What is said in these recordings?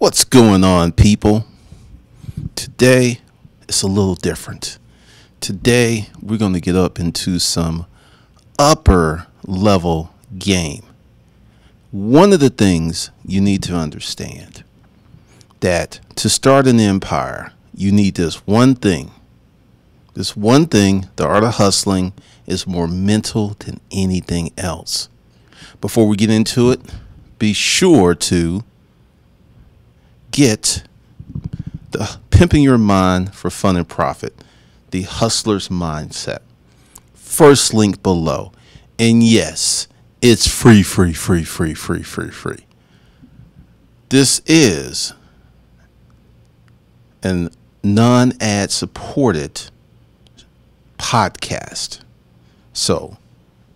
What's going on, people? Today it's a little different. Today we're going to get up into some upper level game. One of the things you need to understand that to start an empire, you need this one thing. This one thing, the art of hustling, is more mental than anything else. Before we get into it, be sure to get the Pimping Your Mind for Fun and Profit, the Hustler's Mindset. First link below. And yes, it's free. This is a non-ad supported podcast. So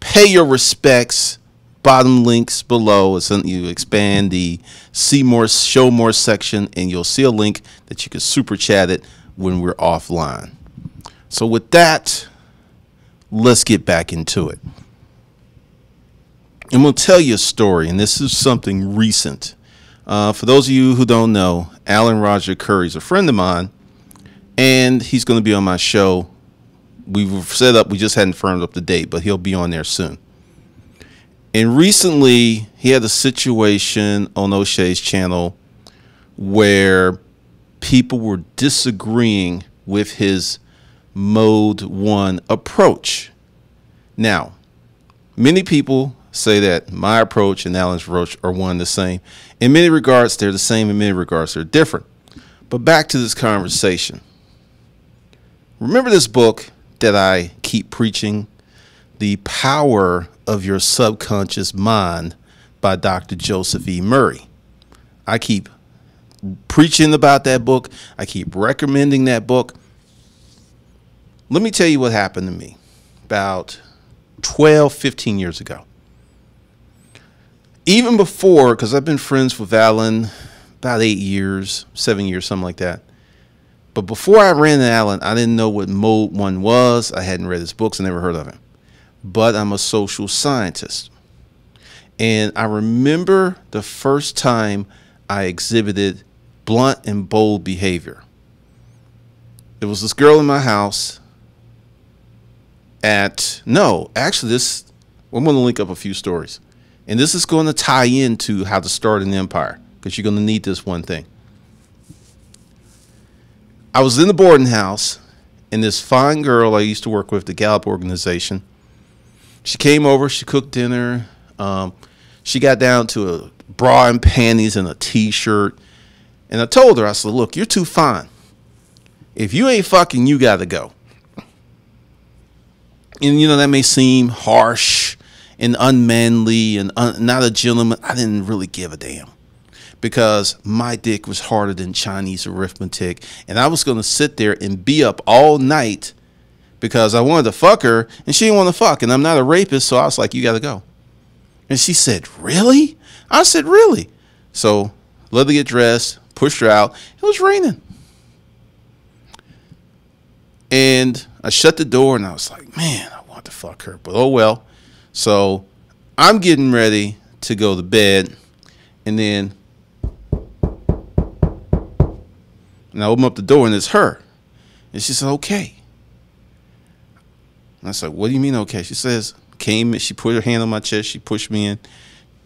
pay your respects. Bottom links below is something you expand the see more, show more section, and you'll see a link that you can super chat it when we're offline. So with that, let's get back into it. I'm going to tell you a story, and this is something recent. For those of you who don't know, Alan Roger Curry is a friend of mine, and he's going to be on my show. We've set up, we just hadn't firmed up the date, but he'll be on there soon. And recently, he had a situation on O'Shea's channel where people were disagreeing with his Mode 1 approach. Now, many people say that my approach and Alan's approach are one and the same. In many regards, they're the same. In many regards, they're different. But back to this conversation. Remember this book that I keep preaching, The Power of Your Subconscious Mind by Dr. Joseph E. Murray. I keep preaching about that book. I keep recommending that book. Let me tell you what happened to me about 15 years ago. Even before, because I've been friends with Alan about 8 years, 7 years, something like that. But before I ran into Alan, I didn't know what Mode 1 was. I hadn't read his books. I never heard of him. But I'm a social scientist. And I remember the first time I exhibited blunt and bold behavior. There was this girl in my house I'm going to link up a few stories. And this is going to tie into how to start an empire, because you're going to need this one thing. I was in the boarding house, and this fine girl I used to work with, the Gallup organization, she came over, she cooked dinner. She got down to a bra and panties and a t-shirt. And I told her, I said, look, you're too fine. If you ain't fucking, you got to go. And, you know, that may seem harsh and unmanly and not a gentleman. I didn't really give a damn, because my dick was harder than Chinese arithmetic. And I was going to sit there and be up all night because I wanted to fuck her and she didn't want to fuck. And I'm not a rapist, so I was like, you got to go. And she said, really? I said, really? So let her get dressed, pushed her out. It was raining. And I shut the door and I was like, man, I want to fuck her, but oh well. So I'm getting ready to go to bed. And then I open up the door and it's her. And she said, okay. And I said, what do you mean, okay? She says, she put her hand on my chest. She pushed me in.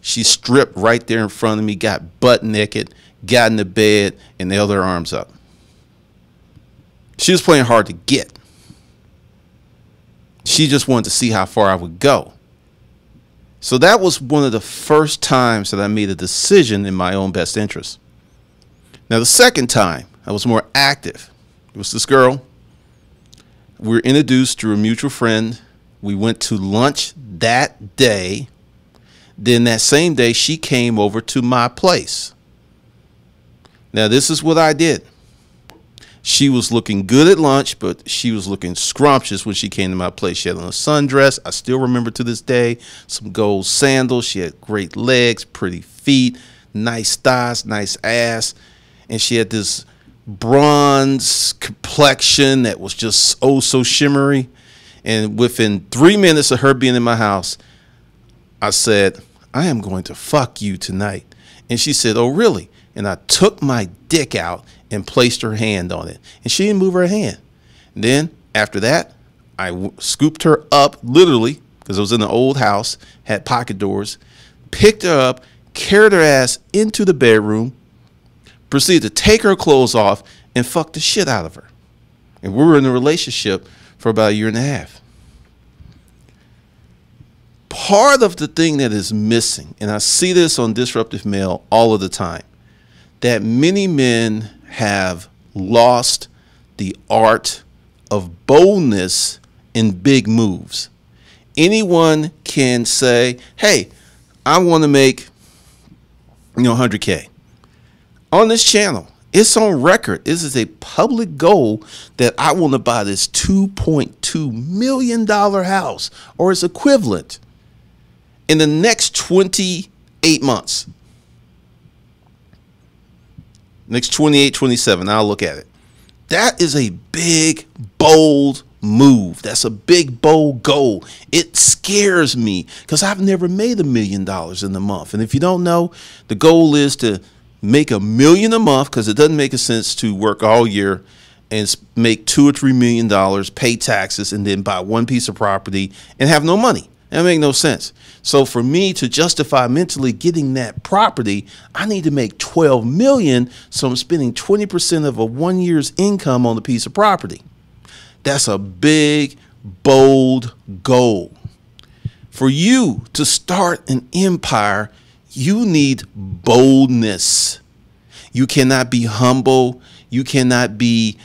She stripped right there in front of me, got butt naked, got in the bed, and held her arms up. She was playing hard to get. She just wanted to see how far I would go. So that was one of the first times that I made a decision in my own best interest. Now, the second time, I was more active. It was this girl. We were introduced through a mutual friend. We went to lunch that day. Then that same day, she came over to my place. Now, this is what I did. She was looking good at lunch, but she was looking scrumptious when she came to my place. She had on a sundress. I still remember to this day, some gold sandals. She had great legs, pretty feet, nice thighs, nice ass. And she had this bronze complexion that was just oh so shimmery. And within 3 minutes of her being in my house, I said, I am going to fuck you tonight. And she said, oh, really? and I took my dick out and placed her hand on it, and she didn't move her hand. And then after that, I scooped her up, literally, because it was in an old house, had pocket doors, picked her up, carried her ass into the bedroom, proceeded to take her clothes off, and fucked the shit out of her. And we were in a relationship for about a year and a half. Part of the thing that is missing, and I see this on Disruptive Male all of the time, that many men have lost the art of boldness in big moves. Anyone can say, hey, I want to make 100K on this channel. It's on record. This is a public goal that I want to buy this $2.2 million house or its equivalent in the next 28 months. Next 28, 27, I'll look at it. That is a big, bold move. That's a big, bold goal. It scares me because I've never made $1 million in a month. And if you don't know, the goal is to make $1 million a month, because it doesn't make a sense to work all year and make $2 or $3 million, pay taxes, and then buy one piece of property and have no money. That makes no sense. So for me to justify mentally getting that property, I need to make $12 million. So I'm spending 20% of a 1 year's income on the piece of property. That's a big, bold goal. For you to start an empire, you need boldness. You cannot be humble. You cannot be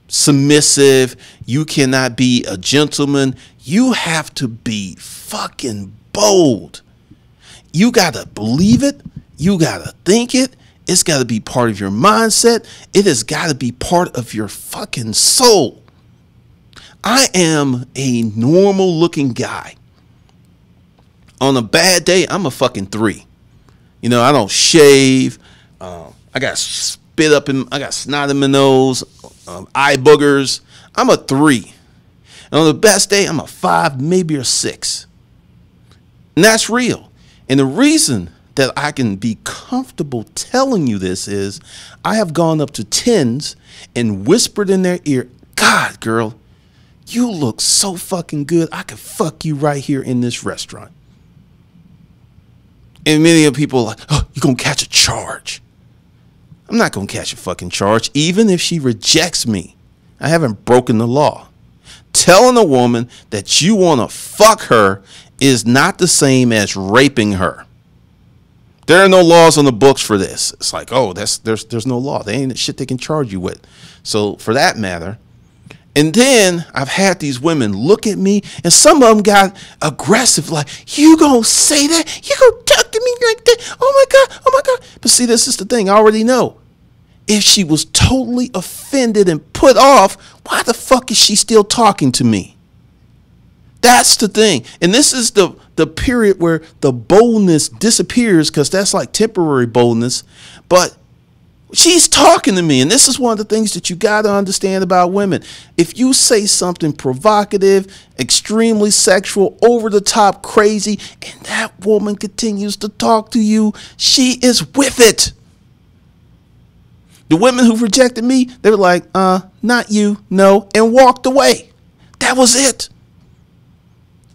submissive. You cannot be a gentleman. You have to be fucking bold. You got to believe it. You got to think it. It's got to be part of your mindset. It has got to be part of your fucking soul. I am a normal looking guy. On a bad day, I'm a fucking 3. I don't shave. I got spit up in, I got snot in my nose, eye boogers. I'm a 3. And on the best day, I'm a 5, maybe a 6. And that's real. And the reason that I can be comfortable telling you this is I have gone up to 10s and whispered in their ear, God, girl, you look so fucking good. I could fuck you right here in this restaurant. And many of people are like, oh, you're going to catch a charge. I'm not going to catch a fucking charge, even if she rejects me. I haven't broken the law. Telling a woman that you want to fuck her is not the same as raping her. There are no laws on the books for this. It's like, oh, there's no law. There ain't shit they can charge you with. So for that matter, and then I've had these women look at me, and some of them got aggressive, like, you gonna say that? You gonna talk to me like that? Oh my God, oh my God. But see, this is the thing. I already know. If she was totally offended and put off, why the fuck is she still talking to me? That's the thing. And this is the period where the boldness disappears, because that's like temporary boldness. But she's talking to me. And this is one of the things that you got to understand about women. If you say something provocative, extremely sexual, over the top, crazy, and that woman continues to talk to you, she is with it. The women who rejected me, they were like, not you, no, and walked away. That was it.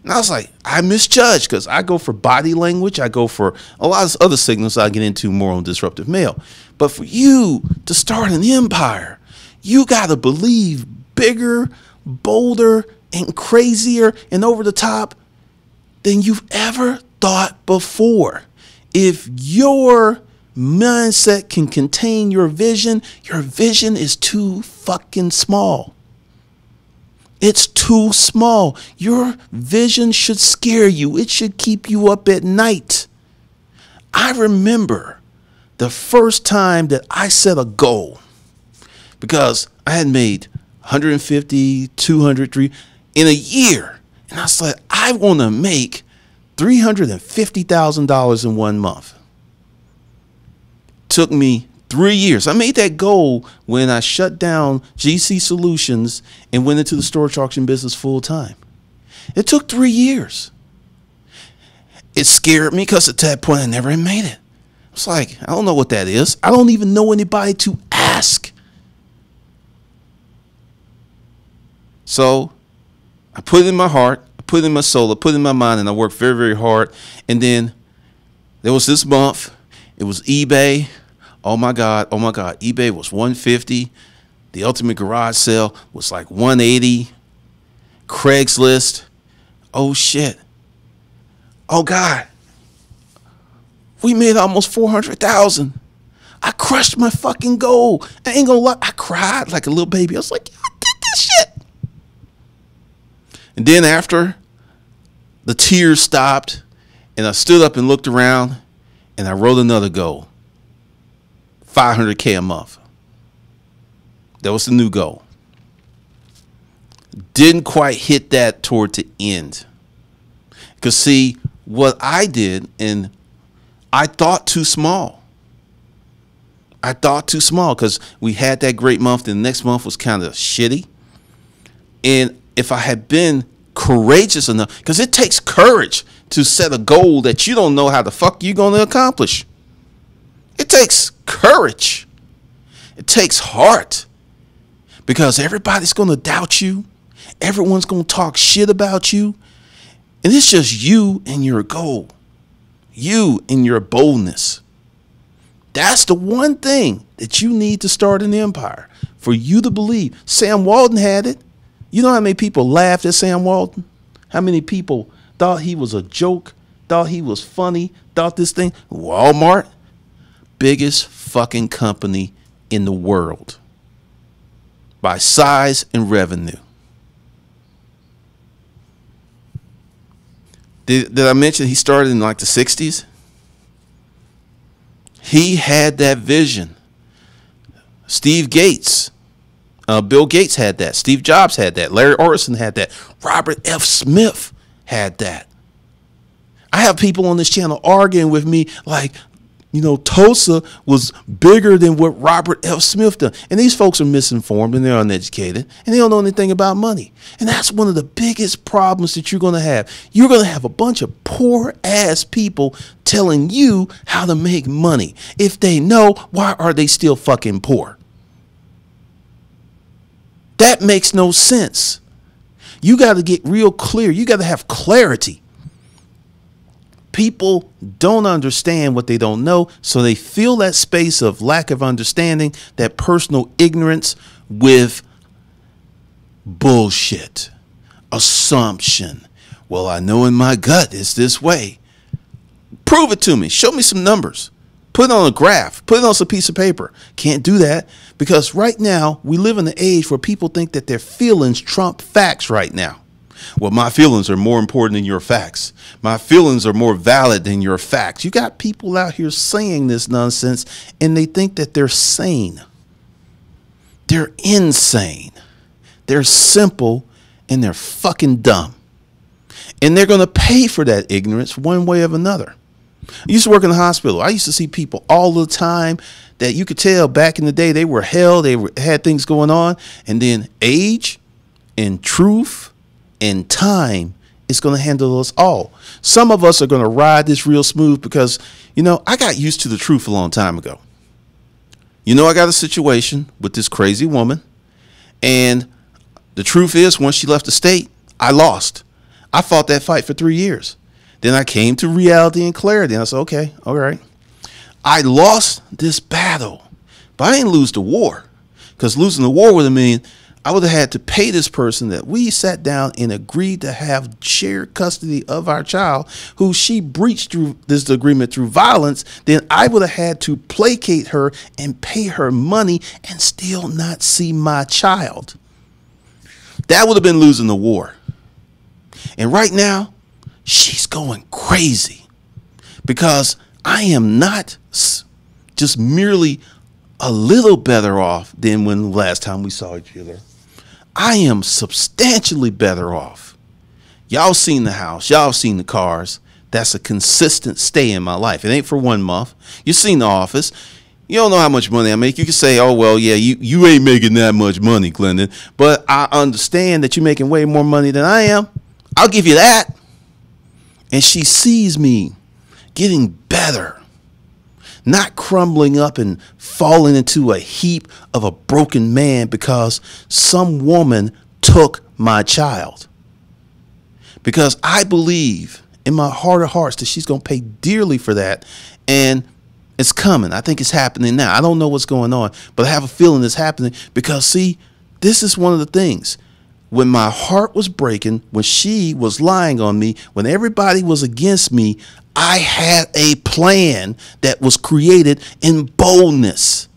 And I was like, I misjudged, because I go for body language. I go for a lot of other signals I'll get into more on Disruptive Male. But for you to start an empire, you got to believe bigger, bolder, and crazier and over the top than you've ever thought before. If your mindset can contain your vision is too fucking small. It's too small. Your vision should scare you. It should keep you up at night. I remember the first time that I set a goal, because I had made 150, 200, 3 in a year. And I said, I want to make $350,000 in 1 month. Took me 3 years. I made that goal when I shut down GC Solutions and went into the storage auction business full time. It took 3 years. It scared me because at that point I never made it. I It's like, I don't know what that is. I don't even know anybody to ask. So I put it in my heart, I put it in my soul, I put it in my mind, and I worked very, very hard. And then there was this month. It was eBay. Oh my God. Oh my God. eBay was $150. The Ultimate Garage Sale was like $180. Craigslist. Oh shit. Oh God. We made almost $400,000. I crushed my fucking goal. I ain't gonna lie. I cried like a little baby. I was like, I did this shit. And then after the tears stopped and I stood up and looked around and I wrote another goal. 500K a month. That was the new goal. Didn't quite hit that toward the end. Because see, what I did, and I thought too small. I thought too small because we had that great month. And the next month was kind of shitty. And if I had been courageous enough, because it takes courage to set a goal that you don't know how the fuck you're going to accomplish. It takes courage. It takes heart. Because everybody's going to doubt you. Everyone's going to talk shit about you. And it's just you and your goal. You and your boldness. That's the one thing that you need to start an empire. For you to believe. Sam Walton had it. You know how many people laughed at Sam Walton? How many people thought he was a joke? Thought he was funny? Thought this thing? Walmart. Biggest fucking company in the world. By size and revenue. Did I mention he started in like the 60s? He had that vision. Steve Gates, Bill Gates had that. Steve Jobs had that. Larry Orson had that. Robert F. Smith had that. I have people on this channel arguing with me like, you know, Tulsa was bigger than what Robert F. Smith done. And these folks are misinformed and they're uneducated and they don't know anything about money. And that's one of the biggest problems that you're going to have. You're going to have a bunch of poor ass people telling you how to make money. If they know, why are they still fucking poor? That makes no sense. You got to get real clear. You got to have clarity. People don't understand what they don't know, so they fill that space of lack of understanding, that personal ignorance, with bullshit, assumption. Well, I know in my gut it's this way. Prove it to me. Show me some numbers. Put it on a graph. Put it on some piece of paper. Can't do that because right now we live in an age where people think that their feelings trump facts right now. Well, my feelings are more important than your facts. My feelings are more valid than your facts. You got people out here saying this nonsense and they think that they're sane. They're insane. They're simple and they're fucking dumb. And they're going to pay for that ignorance one way or another. I used to work in the hospital. I used to see people all the time that you could tell back in the day they were hell. They had things going on. And then age and truth and time is going to handle us all. Some of us are going to ride this real smooth because, you know, I got used to the truth a long time ago. You know, I got a situation with this crazy woman. And the truth is, once she left the state, I lost. I fought that fight for 3 years. Then I came to reality and clarity. And I said, okay, all right. I lost this battle, but I didn't lose the war, because losing the war would have meant I would have had to pay this person that we sat down and agreed to have shared custody of our child, who she breached through this agreement through violence. Then I would have had to placate her and pay her money and still not see my child. That would have been losing the war. And right now, she's going crazy because I am not just merely a little better off than when the last time we saw each other. I am substantially better off. Y'all seen the house. Y'all seen the cars. That's a consistent stay in my life. It ain't for 1 month. You seen the office. You don't know how much money I make. You can say, oh, well, yeah, you ain't making that much money, Glendon. But I understand that you're making way more money than I am. I'll give you that. And she sees me getting better. not crumbling up and falling into a heap of a broken man because some woman took my child. Because I believe in my heart of hearts that she's going to pay dearly for that. And it's coming. I think it's happening now. I don't know what's going on, but I have a feeling it's happening because, see, this is one of the things. When my heart was breaking, when she was lying on me, when everybody was against me, I had a plan that was created in boldness.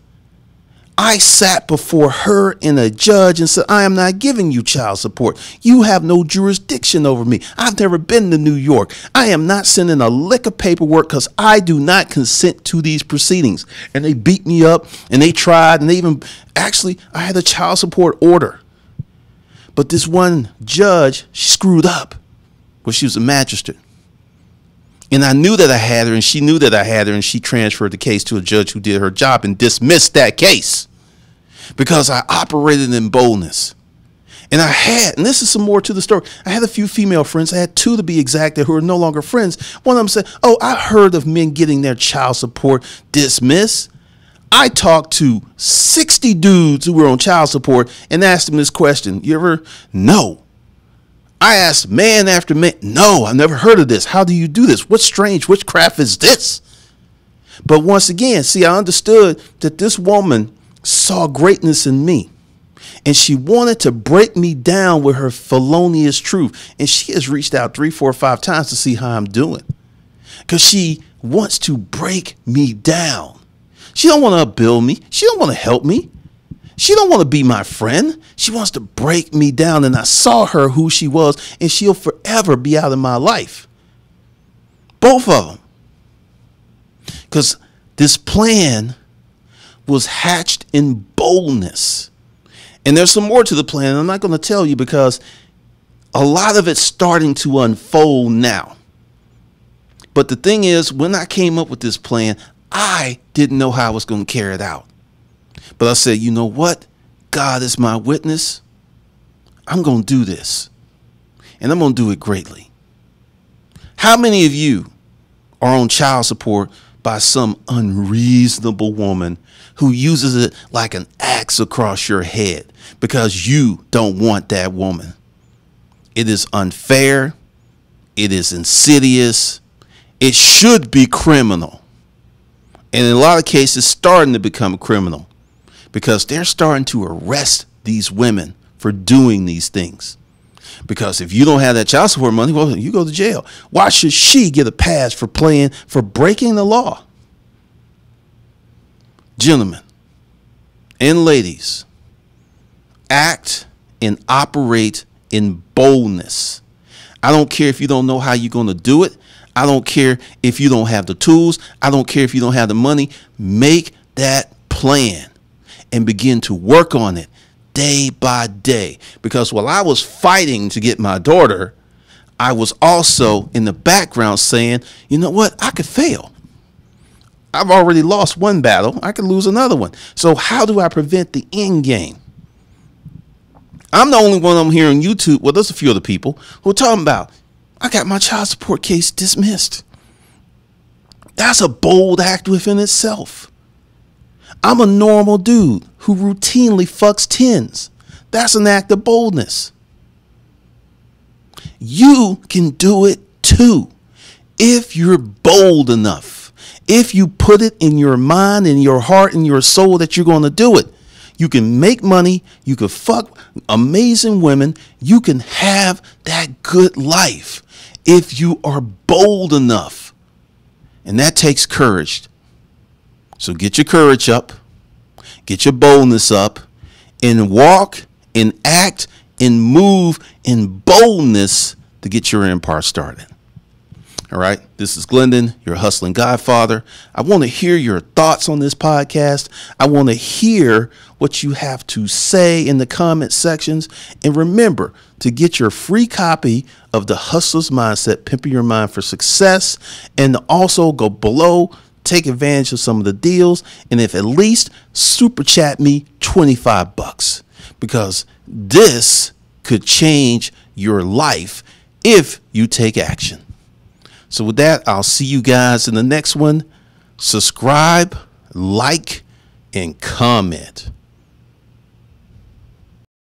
I sat before her and a judge and said, I am not giving you child support. You have no jurisdiction over me. I've never been to New York. I am not sending a lick of paperwork because I do not consent to these proceedings. And they beat me up and they tried, and they even, actually, I had a child support order. But this one judge, she screwed up. Well, she was a magistrate. And I knew that I had her, and she knew that I had her, and she transferred the case to a judge who did her job and dismissed that case because I operated in boldness. And and this is some more to the story. I had a few female friends. I had two to be exact who are no longer friends. One of them said, oh, I heard of men getting their child support dismissed. I talked to 60 dudes who were on child support and asked them this question. You ever? No. I asked man after man. No, I've never heard of this. How do you do this? What strange witchcraft is this? But once again, see, I understood that this woman saw greatness in me. And she wanted to break me down with her felonious truth. And she has reached out 3, 4, 5 times to see how I'm doing. Because she wants to break me down. She don't want to upbuild me. She don't want to help me. She don't want to be my friend. She wants to break me down. And I saw her who she was, and she'll forever be out of my life. Both of them. Because this plan was hatched in boldness. And there's some more to the plan. I'm not going to tell you because a lot of it's starting to unfold now. But the thing is, when I came up with this plan, I didn't know how I was going to carry it out. But I said, you know what? God is my witness. I'm going to do this. And I'm going to do it greatly. How many of you are on child support by some unreasonable woman who uses it like an axe across your head because you don't want that woman? It is unfair. It is insidious. It should be criminal. And in a lot of cases, starting to become criminal because they're starting to arrest these women for doing these things. Because if you don't have that child support money, well, you go to jail. Why should she get a pass for breaking the law? Gentlemen and ladies, act and operate in boldness. I don't care if you don't know how you're going to do it. I don't care if you don't have the tools. I don't care if you don't have the money. Make that plan and begin to work on it day by day. Because while I was fighting to get my daughter, I was also in the background saying, you know what? I could fail. I've already lost one battle. I could lose another one. So how do I prevent the end game? I'm the only one on here on YouTube. Well, there's a few other people who are talking about, I got my child support case dismissed. That's a bold act within itself. I'm a normal dude who routinely fucks tens. That's an act of boldness. You can do it too if you're bold enough. If you put it in your mind, in your heart, in your soul that you're going to do it. You can make money. You can fuck amazing women. You can have that good life if you are bold enough. And that takes courage. So get your courage up. Get your boldness up. And walk and act and move in boldness to get your empire started. All right. This is Glendon, your hustling godfather. I want to hear your thoughts on this podcast. I want to hear what you have to say in the comment sections. And remember to get your free copy of The Hustler's Mindset, Pimping Your Mind for Success. And also go below, take advantage of some of the deals. And if at least super chat me $25 because this could change your life if you take action. So with that, I'll see you guys in the next one. subscribe, like, and comment.